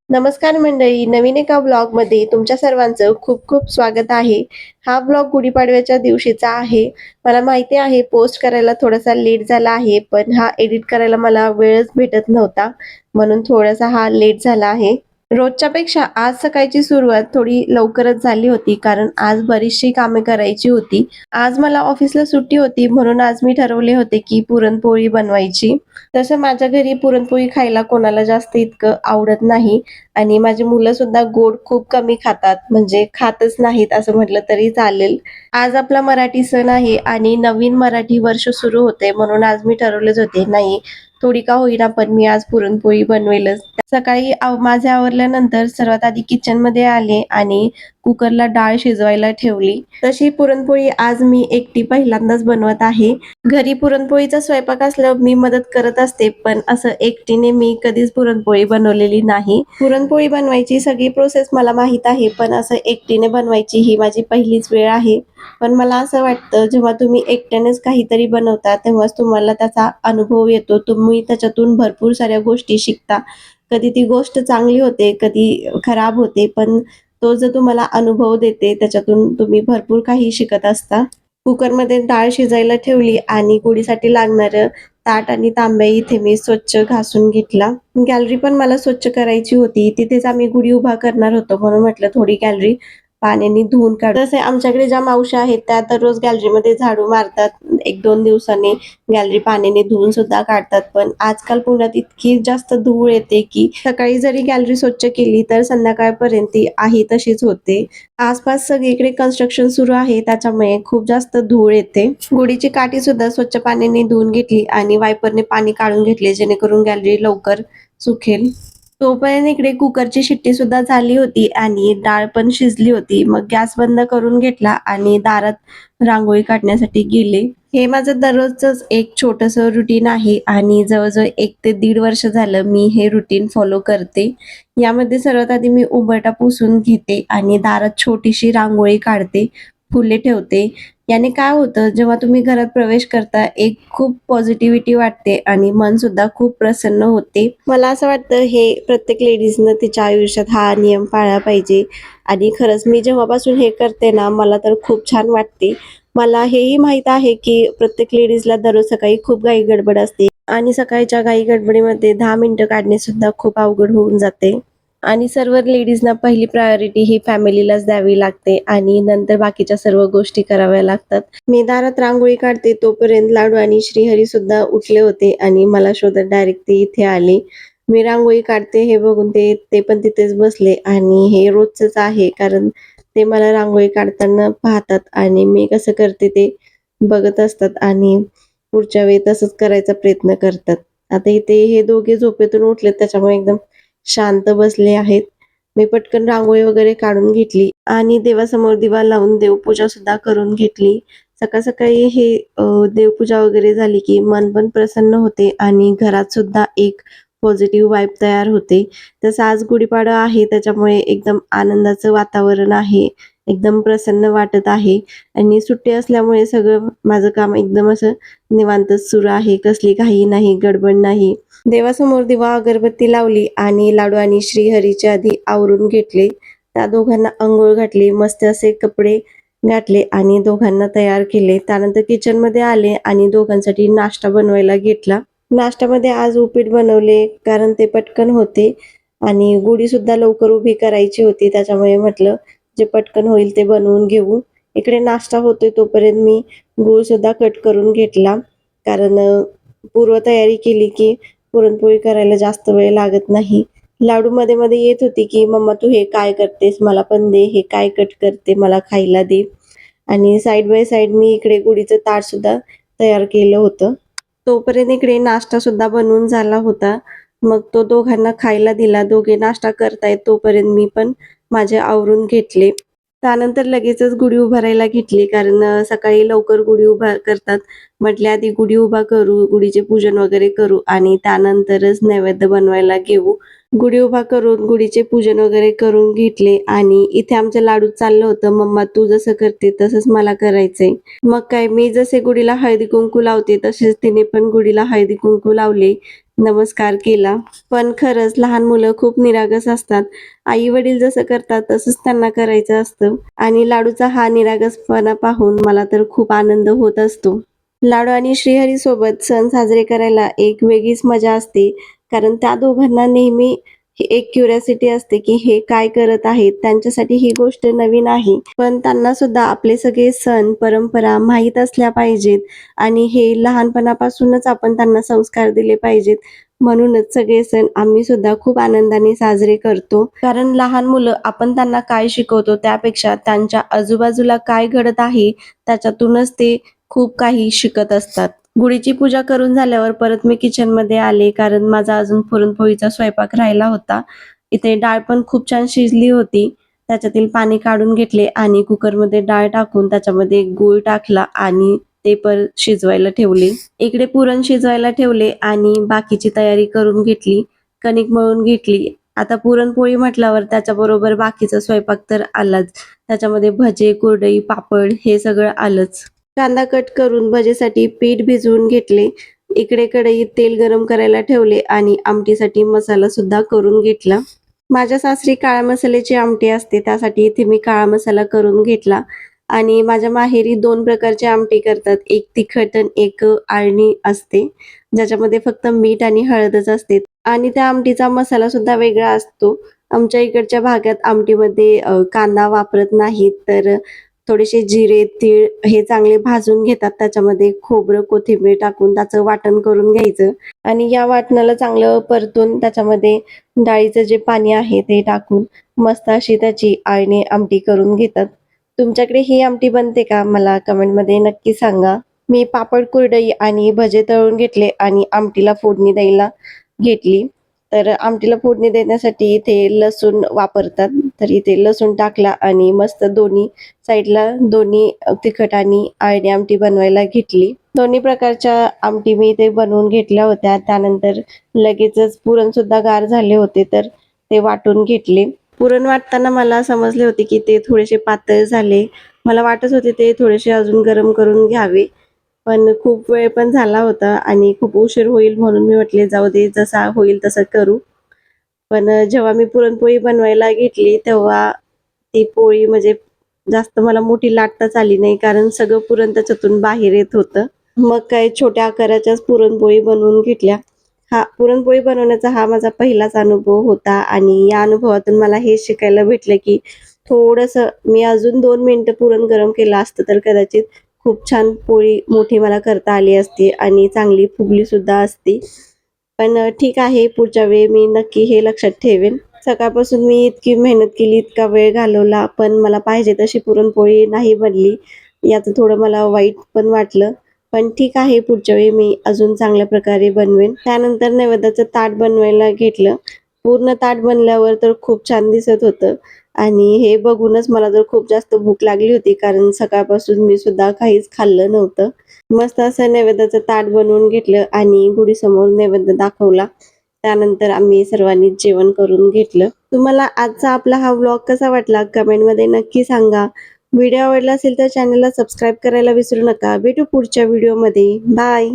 नमस्कार मंडळी, नवीन एका ब्लॉगमध्ये तुमच्या सर्वांचं खूप खूप स्वागत आहे. हा ब्लॉग गुढीपाडव्याच्या दिवशीचा आहे. मला माहिती आहे पोस्ट करायला थोडासा लेट झाला आहे, पण हा एडिट करायला मला वेळच भेटत नव्हता, म्हणून थोडासा हा लेट झाला आहे. रोजच्यापेक्षा आज सकाळची सुरुवात थोडी लवकरच झाली होती, कारण आज बरीचशी कामे करायची होती. आज मला ऑफिसला सुट्टी होती, म्हणून आज मी ठरवले होते की पुरणपोळी बनवायची. तसं माझ्या घरी पुरणपोळी खायला कोणाला जास्त इतकं आवडत नाही आणि माझी मुलं सुद्धा गोड खूप कमी खातात, म्हणजे खातच नाहीत असं म्हटलं तरी चालेल. आज आपला मराठी सण आहे आणि नवीन मराठी वर्ष सुरू होते, म्हणून आज मी ठरवलेच होते, नाही थोडी का होईना पण मी आज पुरणपोळी बनवेलच. सकाळी माझे आवरल्यानंतर सर्वात आधी किचनमध्ये आले आणि कुकरला डाळ शिजवायला ठेवली. तशी पुरणपोळी आज मी एकटी पहिल्यांदाच बनवत आहे. घरी पुरणपोळीचा स्वयंपाक असल्यावर मी मदत करत असते, पण असं एकटीने मी कधीच पुरणपोळी बनवलेली नाही. पुरणपोळी बनवायची सगळी प्रोसेस मला माहित आहे, पण असं एकटीने बनवायची ही माझी पहिलीच वेळ आहे. पण मला असं वाटतं जेव्हा तुम्ही एकट्यानेच काहीतरी बनवता तेव्हाच तुम्हाला त्याचा अनुभव येतो. तुम्ही त्याच्यातून भरपूर साऱ्या गोष्टी शिकता. कधी ती गोष्ट चांगली होते, कधी खराब होते, पण तो जो तुम्हाला अनुभव देते त्याच्यातून तुम्ही भरपूर काही शिकत असता. कुकरमध्ये डाळ शिजायला ठेवली आणि गुढीसाठी लागणारं ताट आणि तांब्या इथे मी स्वच्छ घासून घेतला. गॅलरी पण मला स्वच्छ करायची होती. तिथेच आम्ही गुढी उभा करणार होतो, म्हणून म्हटलं थोडी गॅलरी पाण्याने धुवून काढू. तसे आमच्याकडे ज्या मावशी आहेत त्या दररोज गॅलरीमध्ये झाडू मारतात. 1-2 दिवसांनी गॅलरी पाण्याने धुवून सुद्धा काढतात. पण आजकाल पुण्यात इतकी जास्त धूळ येते की सकाळी जरी गॅलरी स्वच्छ केली तर संध्याकाळपर्यंत ती आहे तशीच होते. आसपास सगळीकडे कन्स्ट्रक्शन सुरू आहे, त्याच्यामुळे खूप जास्त धूळ येते. गुढीची काठी सुद्धा स्वच्छ पाण्याने धुवून घेतली आणि वायपरने पाणी काढून घेतले, जेणेकरून गॅलरी लवकर सुकेल. तोपर्यंत इकडे कुकरची शिट्टी सुद्धा झाली होती आणि डाळ पण शिजली होती. मग गॅस बंद करून घेतला आणि दारात रांगोळी काढण्यासाठी गेले. हे माझं दररोजच एक छोटंसं रुटीन आहे आणि जवळजवळ 1 ते 1.5 वर्ष झालं मी हे रुटीन फॉलो करते. यामध्ये सर्वात आधी मी उंबरठा पुसून घेते आणि दारात छोटीशी रांगोळी काढते, फुले ठेवते. याने काय होतं, जेव्हा तुम्ही घरात प्रवेश करता एक खूप पॉझिटिव्हिटी वाटते आणि मन सुद्धा खूप प्रसन्न होते. मला असं वाटतं हे प्रत्येक लेडीजनं तिच्या आयुष्यात हा नियम पाळला पाहिजे आणि खरंच मी जेव्हापासून हे करते ना, मला तर खूप छान वाटते. मला हेही माहीत आहे की प्रत्येक लेडीजला दररोज सकाळी खूप घाई गडबड असते आणि सकाळच्या घाई गडबडीमध्ये 10 मिनिटं काढणे सुद्धा खूप अवघड होऊन जाते. आणि सर्व लेडीजना पहिली प्रायोरिटी ही फॅमिलीलाच द्यावी लागते आणि नंतर बाकीच्या सर्व गोष्टी कराव्या लागतात. मी दारात रांगोळी काढते तोपर्यंत लाडू आणि श्रीहरी सुद्धा उठले होते आणि मला शोधत डायरेक्ट ते इथे आले. मी रांगोळी काढते हे बघून ते ते पण तिथेच बसले आणि हे रोजचंच आहे, कारण ते मला रांगोळी काढताना पाहतात आणि मी कसं करते ते बघत असतात आणि पुढच्या वेळी तसंच करायचा प्रयत्न करतात. आता इथे हे दोघे झोपेतून उठलेत, त्याच्यामुळे एकदम शांत बसले आहेत. मी पटकन रांगोळी वगैरे काढून घेतली आणि देवासमोर दिवा लावून देवपूजा सुद्धा करून घेतली. सकाळ-सकाळी हे देवपूजा वगैरे झाली की मन पण प्रसन्न होते आणि घरात सुद्धा एक पॉझिटिव्ह वाइब तयार होते. तसं आज गुढीपाडवा आहे, त्याच्यामुळे एकदम आनंदाचं वातावरण आहे. एकदम प्रसन्न वाटत आहे आणि सुट्टी असल्यामुळे सगळं माझं काम एकदम असं निवांतच सुरू आहे. कसली घाई नाही, गडबड नाही. देवासमोर दिवा अगरबत्ती लावली आणि लाडू आणि श्रीहरीचे आधी आवरून घेतले. त्या दोघांना अंघोळ घातली, मस्त असे कपडे घातले आणि दोघांना तयार केले. त्यानंतर किचनमध्ये आले आणि दोघांसाठी नाश्ता बनवायला घेतला. नाश्त्यामध्ये आज उपीट बनवले, कारण ते पटकन होते आणि गुढी सुद्धा लवकर उभी करायची होती, त्याच्यामुळे म्हटलं जे पटकन होईल ते बनवून घेऊ. इकडे नाश्ता होतोय तोपर्यंत मी गूळ सुद्धा कट करून घेतला, कारण पूर्वतयारी केली की पुरणपोळी करायला जास्त वेळ लागत नाही. लाडू मध्ये-मध्ये येत होती की "मम्मा तू हे काय करतेस? मला पण दे. हे काय कट करते? मला खायला दे." आणि साइड बाय साइड मी इकडे गुढीचं ताट सुद्धा तयार केलं होतं. तोपर्यंत इकडे नाश्ता सुद्धा बनवून झाला होता. मग तो दोघांना खायला दिला. दोघे नाश्ता करतायत तोपर्यंत मी पण माझे आवरून घेतले. त्यानंतर लगेचच गुढी उभारायला घेतली, कारण सकाळी लवकर गुढी उभा करतात. म्हटले आधी गुढी उभा करू, गुढीचे पूजन वगैरे करू आणि त्यानंतरच नैवेद्य बनवायला घेऊ. गुढी उभा करून गुढीचे पूजन वगैरे करून घेतले आणि इथे आमच्या लाडूत चाललं होतं, "मम्मा तू जसं करते तसंच मला करायचंय." मग काय, मी जसे गुढीला हळदी-कुंकू लावते तसेच तिने पण गुढीला हळदी-कुंकू लावले. नमस्कार केला. पण खरंच लहान मुलं खूप निरागस असतात. आई-वडील जसं करतात तसंच त्यांना करायचं असतं आणि लाडूचा हा निरागसपणा पाहून मला तर खूप आनंद होत असतो. लाडू आणि श्रीहरी सोबत सण साजरे करायला एक वेगळीच मजा असते. कारण त्या दोघांना नेहमी एक क्युरिओसिटी असते, की हे काय करत आहेत? त्यांच्यासाठी ही गोष्ट नवीन आहे. पण त्यांना सुद्धा आपले सगळे सण, परंपरा माहीत असल्या पाहिजेत आणि हे लहानपणापासूनच आपण त्यांना संस्कार दिले पाहिजेत. म्हणूनच सगळे सण आम्ही सुद्धा खूप आनंदाने साजरे करतो. कारण लहान मुलं आपण त्यांना काय शिकवतो त्यापेक्षा त्यांच्या आजूबाजूला काय घडत आहे त्याच्यातूनच ते खूप काही शिकत असतात. गुढीची पूजा करून झाल्यावर परत मी किचनमध्ये आले कारण माझा अजून पुरणपोळीचा स्वयंपाक राहिला होता. इथे डाळ पण खूप छान शिजली होती. त्याच्यातील पाणी काढून घेतले आणि कुकरमध्ये डाळ टाकून त्याच्यामध्ये गूळ टाकला आणि ते परत शिजवायला ठेवले. इकडे पुरण शिजवायला ठेवले आणि बाकीची तयारी करून घेतली. कणिक मळून घेतली. आता पुरणपोळी म्हटल्यावर त्याच्याबरोबर बाकीचा स्वयंपाक तर आलाच. त्याच्यामध्ये भजे, कुरडई, पापड हे सगळं आलंच. कांदा कट करून भजीसाठी पीठ भिजवून घेतले. इकडे कढईत तेल गरम करायला ठेवले आणि आमटीसाठी मसाला सुद्धा करून घेतला. माझ्या सासरी काळ्या मसाल्याची आमटी असते त्यासाठी इथे मी काळा मसाला करून घेतला आणि माझ्या माहेरी 2 प्रकारची आमटी करतात. एक तिखट आणि एक आळणी असते, ज्याच्यामध्ये फक्त मीठ आणि हळदच असते आणि त्या आमटीचा मसाला सुद्धा वेगळा असतो. आमच्या इकडच्या भागात आमटीमध्ये कांदा वापरत नाहीत, तर थोडेसे जिरे, तीळ हे चांगले भाजून घेतात. त्याच्यामध्ये खोबरं, कोथिंबीर टाकून त्याचं वाटण करून घ्यायचं आणि या वाटणाला चांगलं परतून त्याच्यामध्ये डाळीचं जे पाणी आहे ते टाकून मस्त अशी त्याची आळणी आमटी करून घेतात. तुमच्याकडे ही आमटी बनते का? मला कमेंटमध्ये नक्की सांगा. मी पापड, कुरडई आणि भजे तळून घेतले आणि आमटीला फोडणी द्यायला घेतली. तर आमटीला फोडणी देण्यासाठी इथे लसूण वापरतात. तर इथे लसूण टाकला आणि मस्त दोन्ही साईडला दोन्ही तिखट आणि आळणी आमटी बनवायला घेतली. दोन्ही प्रकारच्या आमटी मी इथे बनवून घेतल्या होत्या. त्यानंतर लगेचच पुरण सुद्धा गार झाले होते तर ते वाटून घेतले. पुरण वाटताना मला समजले होते की ते थोडेसे पातळ झाले. मला वाटत होते ते थोडेसे अजून गरम करून घ्यावे. पण खूप वेळ पण झाला होता आणि खूप उशीर होईल म्हणून मी म्हटले जाऊ दे जसा होईल तसं करू. पण जेव्हा मी पुरणपोळी बनवायला घेतली तेव्हा ती पोळी म्हणजे जास्त मला मोठी लाटताच आली नाही कारण सगळं पुरण त्याच्यातून बाहेर येत होतं. मग काय छोट्या आकाराच्याच पुरणपोळी बनवून घेतल्या. पुरणपोळी बनवण्याचा हा माझा पहिलाच अनुभव होता आणि या अनुभवातून मला हे शिकायला भेटलं की थोडंसं मी अजून 2 मिनिटं पुरण गरम केलं असतं तर कदाचित खूप छान पोळी मोठी मला करता आली असती आणि चांगली फुगली सुद्धा असती. पण ठीक आहे पुढच्या वेळी मी नक्की हे लक्षात ठेवेन. सकाळपासून मी इतकी मेहनत केली, इतका वेळ घालवला, पण मला पाहिजे तशी पुरणपोळी नाही बनली. याचं थोडं मला वाईट पण वाटलं. पण ठीक आहे, पुढच्या वेळी मी अजून चांगल्या प्रकारे बनवेन. त्यानंतर नैवेद्याचं ताट बनवायला घेतलं. पूर्ण ताट बनल्यावर तर खूप छान दिसत होतं आणि हे बघूनच मला तर खूप जास्त भूक लागली होती कारण सकाळपासून मी सुद्धा काहीच खाल्लं नव्हतं. मस्त असं नैवेद्याचं ताट बनवून घेतलं आणि गुढीसमोर नैवेद्य दाखवला. त्यानंतर आम्ही सर्वांनी जेवण करून घेतलं. तुम्हाला आजचा आपला हा व्लॉग कसा वाटला कमेंटमध्ये नक्की सांगा. व्हिडिओ आवडला असेल तर चॅनलला सबस्क्राईब करायला विसरू नका. भेटू पुढच्या व्हिडिओमध्ये. बाय.